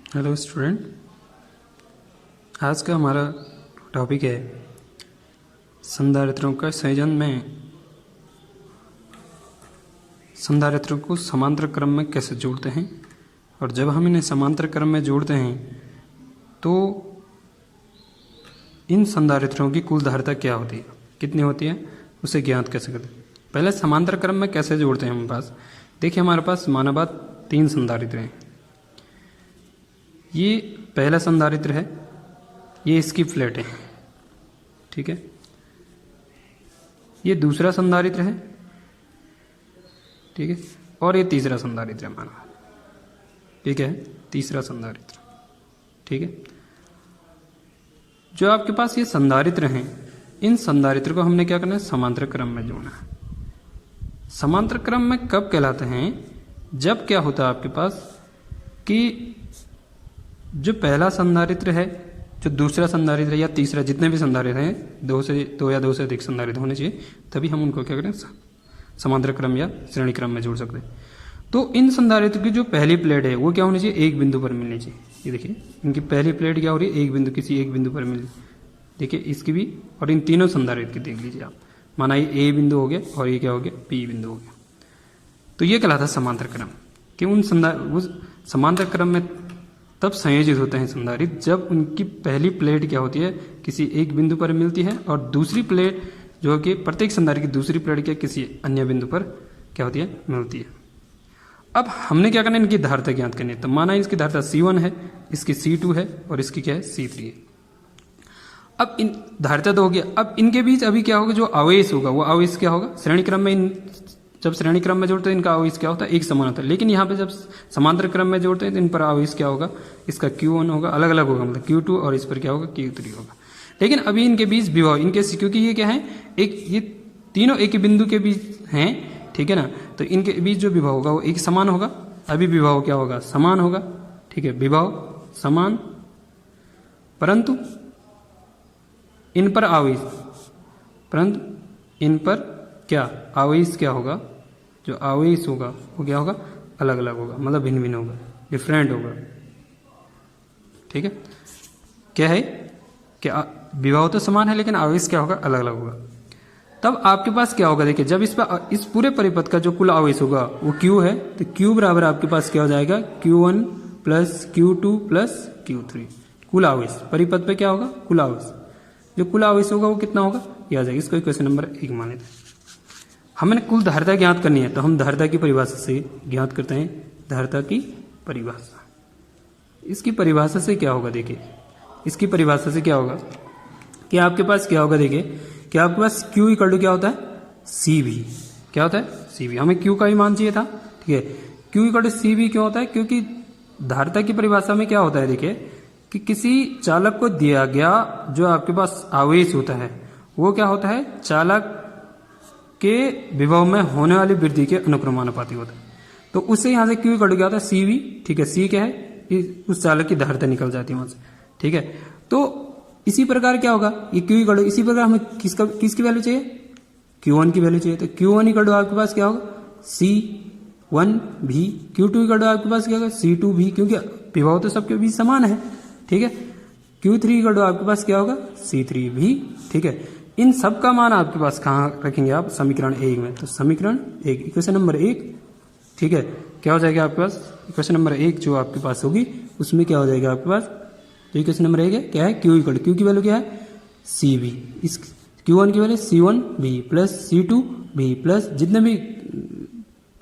Hello student, आज का हमारा टॉपिक है संधारित्रों का संयोजन में संधारित्रों को समांतर क्रम में कैसे जोड़ते हैं। और जब हम इन्हें समांतर क्रम में जोड़ते हैं तो इन संधारित्रों की कुल धारिता क्या होती है, कितनी होती है, उसे ज्ञात कैसे करते हैं। पहले समांतर क्रम में कैसे जोड़ते हैं। हमारे पास देखिए, हमारे पास माना बात 3 संधारित्र हैं। ये पहला संधारित्र है, ये इसकी प्लेट है, ठीक है। ये दूसरा संधारित्र है, ठीक है। और ये तीसरा संधारित्र है हमारा, ठीक है, तीसरा संधारित्र, ठीक है। जो आपके पास ये संधारित्र हैं, इन संधारित्र को हमने क्या करना है, समांतर क्रम में जोड़ना है। समांतर क्रम में कब कहलाते हैं, जब क्या होता है आपके पास कि जो पहला संधारित्र है, जो दूसरा संधारित्र या तीसरा, जितने भी संधारित्र हैं, 2 या 2 से अधिक संधारित्र होने चाहिए, तभी हम उनको क्या करें, समांतर क्रम या श्रेणी क्रम में जोड़ सकते हैं। तो इन संधारित्र की जो पहली प्लेट है वो क्या होनी चाहिए, एक बिंदु पर मिलनी चाहिए। ये देखिए, इनकी पहली प्लेट क्या हो रही है, एक बिंदु, किसी एक बिंदु पर मिल। देखिए इसकी भी, और इन तीनों संधारित्र की देख लीजिए आप, माना ये ए बिंदु हो गया और ये क्या हो गया, पी बिंदु हो गया। तो ये कहलाता है समांतर क्रम। कि उस समांतर क्रम में तब संयोजित होते हैं संधारित्र जब उनकी पहली प्लेट क्या होती है, किसी एक बिंदु पर मिलती है, और दूसरी प्लेट जो कि प्रत्येक संधारित्र की दूसरी प्लेट क्या किसी अन्य बिंदु पर क्या होती है, मिलती है। अब हमने क्या करना है, इनकी धारिता ज्ञात करनी है। तो माना इसकी धारिता C1 है, इसकी C2 है और इसकी क्या है, C3 है। अब इन धारिता तो हो गया। अब इनके बीच अभी क्या होगा, जो आवेश होगा वो आवेश क्या होगा, श्रेणी क्रम में जब श्रेणी क्रम में जोड़ते हैं इनका आवेश क्या होता है, एक समान होता है। लेकिन यहाँ पे जब समांतर क्रम में जोड़ते हैं तो इन पर आवेश क्या होगा, इसका Q1 होगा, अलग अलग होगा, मतलब Q2, और इस पर क्या होगा, Q3 होगा। लेकिन अभी इनके बीच विभव, इनके क्योंकि ये क्या है, एक ये तीनों एक बिंदु के बीच हैं, ठीक है ना, तो इनके बीच जो विभव होगा वो एक समान होगा। अभी विभव क्या होगा, समान होगा, ठीक है, विभव समान, परंतु इन पर आवेश, परंतु इन पर क्या आवेश क्या होगा, जो आवेश होगा वो क्या होगा, अलग अलग होगा, मतलब भिन्न भिन्न होगा, डिफरेंट होगा, ठीक है। क्या है कि विभव तो समान है लेकिन आवेश क्या होगा, अलग अलग होगा। तब आपके पास क्या होगा, देखिए, जब इस पूरे परिपथ का जो कुल आवेश होगा वो Q है, तो Q बराबर आपके पास क्या हो जाएगा, Q1 plus Q2 plus Q3। कुल आवेश परिपथ पे क्या होगा, कुल आवेश, जो कुल आवेश होगा वो कितना होगा, ये आ जाएगा। इसको इक्वेशन नंबर 1 मान लेते हैं। हमें कुल धारिता ज्ञात करनी है, तो हम धारिता की परिभाषा से ज्ञात करते हैं। धारिता की परिभाषा, इसकी परिभाषा से क्या होगा, देखिए इसकी परिभाषा से क्या होगा कि आपके पास क्या होगा, देखिए कि आपके पास Q इक्वल टू क्या होता है, CV। क्या होता है, CV। हमें Q का भी मान चाहिए था, ठीक है। Q इक्वल टू CV क्यों होता है, क्योंकि धारिता की परिभाषा में क्या होता है, देखिए कि किसी चालक को दिया गया जो आपके पास आवेश होता है वो क्या होता है, चालक के विभव में होने वाली वृद्धि के अनुक्रमानुपाती होता है। तो उससे यहां से Q इक्वल टू क्या होता है, CV, ठीक है। C क्या है, उस चालक की धारिता निकल जाती है वहां से, ठीक है। तो इसी प्रकार क्या होगा, ये Q इक्वल टू, इसी प्रकार हमें किसकी वैल्यू चाहिए, Q1 की वैल्यू चाहिए। तो Q1 इक्वल टू आपके पास क्या होगा, C1 भी, Q2 इक्वल टू आपके पास क्या होगा, C2 भी, क्योंकि विभव तो सबके बीच समान है, ठीक है। Q3 इक्वल टू आपके पास क्या होगा, C3 भी, ठीक है। इन सब का मान आपके पास कहाँ रखेंगे आप, समीकरण 1 में। तो समीकरण 1, इक्वेशन नंबर 1, ठीक है, क्या हो जाएगा आपके पास, इक्वेशन नंबर 1 जो आपके पास होगी उसमें क्या हो जाएगा आपके पास, जो इक्वेशन नंबर 1 है क्या है, Q इक्वल टू, Q की वैल्यू क्या है, CV, इस Q1 की वैल्यू C1 भी प्लस C2 भी प्लस जितने भी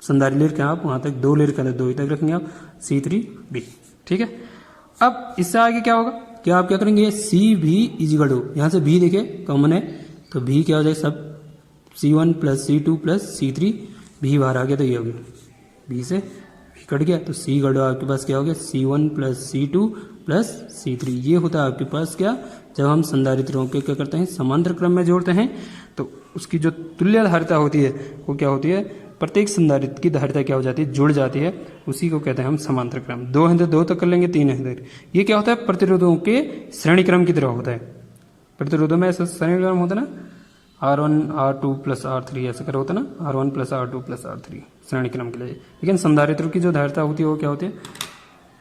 संधारित्र ले रखे आप वहां तक 2 ले रखे, 2 तक रखेंगे आप, C3 भी, ठीक है। अब इससे आगे क्या होगा, क्या आप क्या करेंगे, CV इजिकल टू, यहाँ से भी देखिए कॉमन है, तो भी क्या हो जाएगा, सब C1 plus C2 plus C3, भी बाहर आ गया तो ये हो गया, भी से भी कट गया, तो C इक्वल टू आपके पास क्या हो गया, C1 plus C2 plus C3। ये होता है आपके पास क्या, जब हम संधारित्रों के क्या करते हैं, समांतर क्रम में जोड़ते हैं, तो उसकी जो तुल्य धारिता होती है वो क्या होती है, प्रत्येक संधारित्र की धारिता क्या हो जाती है, जुड़ जाती है, उसी को कहते हैं हम समांतर क्रम। 2 हैं तो 2 तक कर लेंगे, 3 हैं तो ये क्या होता है, प्रतिरोधों के श्रेणी क्रम की तरह होता है। प्रतिरोधों में ऐसा श्रेणी क्रम होता है ना, R1 R2 प्लस R3 ऐसा कर होता है ना, R1 plus R2 plus R3 श्रेणी क्रम के लिए। लेकिन संधारित्र की जो धारिता होती है वो क्या होती है,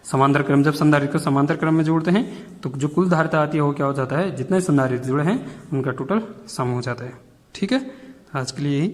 समांतर क्रम, जब संधारित्र को समांतर क्रम में जोड़ते हैं तो जो कुल धारिता आती है वो क्या हो जाता है, जितने संधारित्र जुड़े हैं उनका टोटल सम हो जाता है। ठीक है, आज के लिए यही।